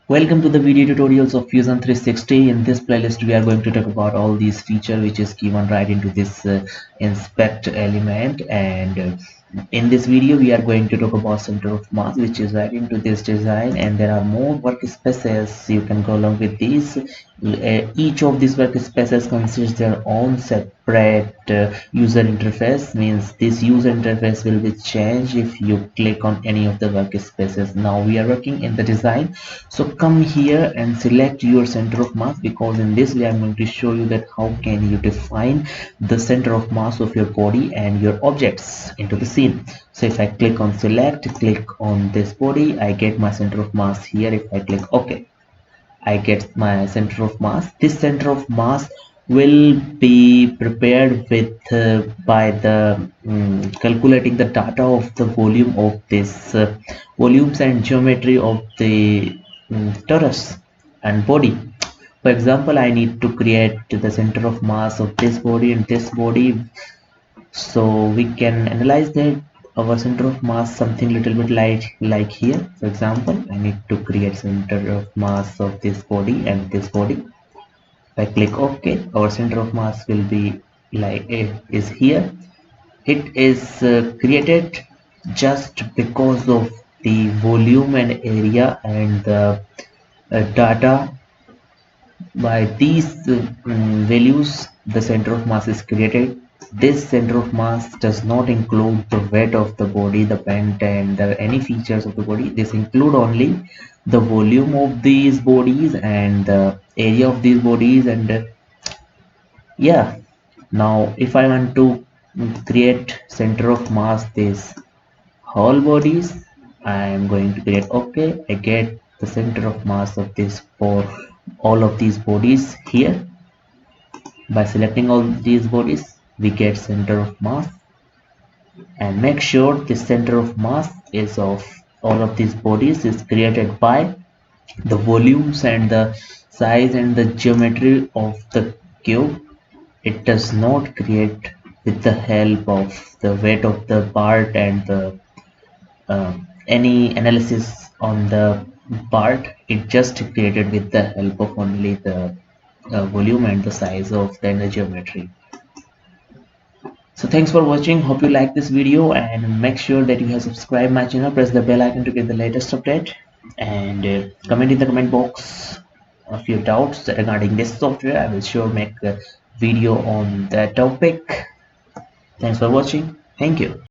Welcome to the video tutorials of Fusion 360. In this playlist we are going to talk about all these features which is given right into this inspect element, and in this video we are going to talk about center of mass which is right into this design, and there are more workspaces you can go along with these. Each of these workspaces consists their own separate user interface, means this user interface will be changed if you click on any of the workspaces. Now we are working in the design, so come here and select your center of mass, because in this way I'm going to show you that how can you define the center of mass of your body and your objects into the scene. So if I click on select, click on this body, I get my center of mass here. If I click OK, I get my center of mass. This center of mass will be prepared with by the calculating the data of the volume of this volumes and geometry of the torus and body. For example, I need to create the center of mass of this body and this body, so we can analyze that our center of mass something little bit like here. For example, I need to create center of mass of this body and this body. If I click OK, our center of mass will be like it is here. It is created just because of the volume and area and the data. By these values the center of mass is created. This center of mass does not include the weight of the body, the bend, and any features of the body. This include only the volume of these bodies and the area of these bodies. And yeah, now if I want to create center of mass this whole bodies, I am going to create OK. I get the center of mass of this for all of these bodies here. By selecting all these bodies, we get center of mass, and make sure the center of mass is of all of these bodies is created by the volumes and the size and the geometry of the cube. It does not create with the help of the weight of the part and the any analysis on the part. It just created with the help of only the volume and the size of the geometry. So thanks for watching, hope you like this video, and make sure that you have subscribed my channel, press the bell icon to get the latest update, and comment in the comment box of your doubts regarding this software. I will sure make a video on that topic. Thanks for watching. Thank you.